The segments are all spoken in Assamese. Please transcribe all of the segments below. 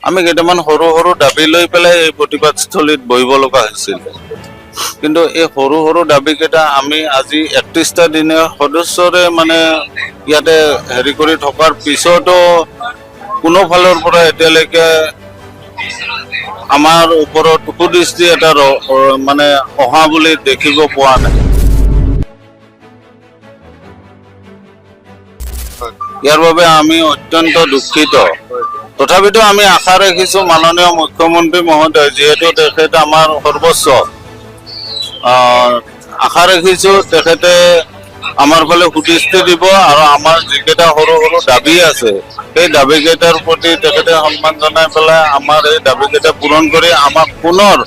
আমি কেইটামান সৰু সৰু দাবী লৈ পেলাই এই প্ৰতিবাদস্থলীত বহিব লগা হৈছিল। কিন্তু এই সৰু সৰু দাবীকেইটা আমি আজি 31টা দিনীয়া সদস্যৰে মানে ইয়াতে হেৰি কৰি থকাৰ পিছতো কোনো ফালৰ পৰা এতিয়ালৈকে আমাৰ ওপৰত সুদৃষ্টি এটা মানে অহা বুলি দেখিব পোৱা নাই। ইয়াৰ বাবে আমি অত্যন্ত দুঃখিত। তথাপিতো আমি আশা ৰাখিছো মাননীয় মুখ্যমন্ত্ৰী মহোদয়, যিহেতু তেখেত আমাৰ সৰ্বোচ্চ, আশা ৰাখিছো তেখেতে আমাৰ ফালে সুদৃষ্টি দিব আৰু আমাৰ যিকেইটা সৰু সৰু দাবী আছে সেই দাবীকেইটাৰ প্ৰতি তেখেতে সন্মান জনাই পেলাই আমাৰ এই দাবীকেইটা পূৰণ কৰি আমাক পুনৰ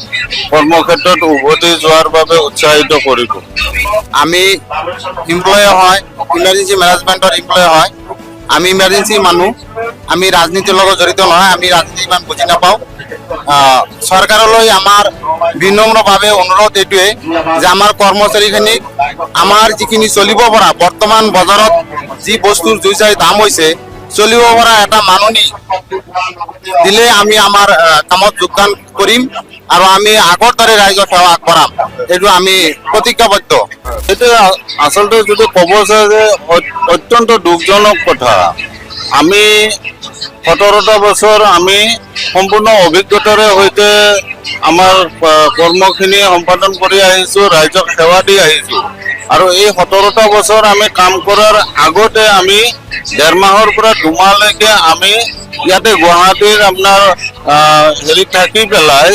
কৰ্মক্ষেত্ৰত উভতি যোৱাৰ বাবে উৎসাহিত কৰিব। আমি এমপ্লয় হয়, ইমাৰ্জেঞ্চি মেনেজমেণ্টৰ এমপ্লয় হয়। আমি ইমাৰ্জেঞ্চি মানুহ, আমি ৰাজনীতিৰ লগত জড়িত নহয়, আমি ৰাজনীতি ইমান বুজি নাপাওঁ। চৰকাৰলৈ আমাৰ বিনম্ৰভাৱে অনুৰোধ এইটোৱে যে আমাৰ কৰ্মচাৰীখিনিক আমাৰ যিখিনি চলিব পৰা, বৰ্তমান বজাৰত যি বস্তুৰ জুই চাই দাম হৈছে, চলিব পৰা এটা মাননি দিলে আমি আমাৰ কামত যোগদান কৰিম আৰু আমি আগৰ দৰে ৰাইজৰ সেৱা আগবঢ়াম। এইটো আমি প্ৰতিজ্ঞাবদ্ধ। এইটো আচলতে যদি ক'ব যায় যে অত্যন্ত দুখজনক কথা। আমি 17টা বছৰ আমি সম্পূৰ্ণ অভিজ্ঞতাৰে সৈতে আমাৰ কৰ্মখিনি সম্পাদন কৰি আহিছোঁ, ৰাইজক সেৱা দি আহিছোঁ। আৰু এই 17টা বছৰ আমি কাম কৰাৰ আগতে আমি 1.5 মাহৰ পৰা 2 মাহলৈকে আমি ইয়াতে গুৱাহাটীৰ আপোনাৰ হেৰিত থাকি পেলাই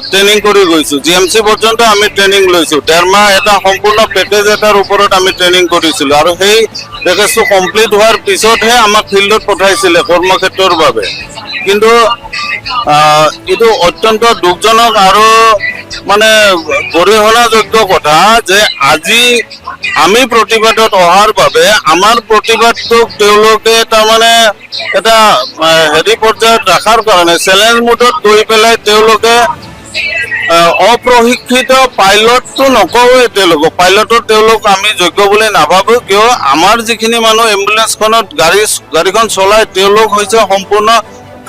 ট্ৰেইনিং কৰি গৈছোঁ। GMC পৰ্যন্ত আমি ট্ৰেইনিং লৈছোঁ। 1.5 মাহ এটা সম্পূৰ্ণ পেকেজ এটাৰ ওপৰত আমি ট্ৰেইনিং কৰিছিলোঁ আৰু সেই পেকেজটো কমপ্লিট হোৱাৰ পিছতহে আমাক ফিল্ডত পঠাইছিলে কৰ্মক্ষেত্ৰৰ বাবে। কিন্তু এইটো অত্যন্ত দুখজনক আৰু মানে গৰিহণাযোগ্য কথা যে আজি আমি প্ৰতিবাদত অহাৰ বাবে আমাৰ প্ৰতিবাদটোক তেওঁলোকে তাৰমানে এটা হেৰি পৰ্যায়ত ৰখাৰ কাৰণে চেলেঞ্জ মুডত গৈ পেলাই তেওঁলোকে অপ্ৰশিক্ষিত পাইলটটো নকওঁৱে, তেওঁলোক আমি যোগ্য বুলি নাভাবো। কিয় আমাৰ যিখিনি মানুহ এম্বুলেঞ্চখনত গাড়ীখন চলাই তেওঁলোক হৈছে সম্পূৰ্ণ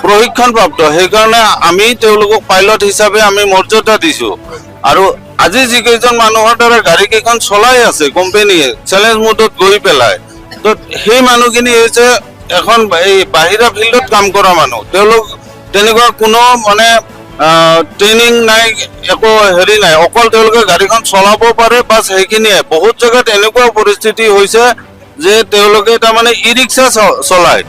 প্ৰশিক্ষণপ্ৰাপ্ত। সেইকাৰণে আমি তেওঁলোকক পাইলট হিচাপে আমি মৰ্যাদা দিছোঁ। আৰু আজি যিকেইজন মানুহৰ দ্বাৰা গাড়ীকেইখন চলাই আছে কোম্পানীয়ে চেলেঞ্জ মুডত গৈ পেলাই, তো সেই মানুহখিনি হৈছে এখন এই বাহিৰা ফিল্ডত কাম কৰা মানুহ। তেওঁলোক তেনেকুৱা কোনো মানে ট্ৰেইনিং নাই, একো হেৰি নাই, অকল তেওঁলোকে গাড়ীখন চলাব পাৰে, বাছ সেইখিনিয়ে। বহুত জেগাত এনেকুৱা পৰিস্থিতি হৈছে যে তেওঁলোকে তাৰমানে ই ৰিক্সা চলায়।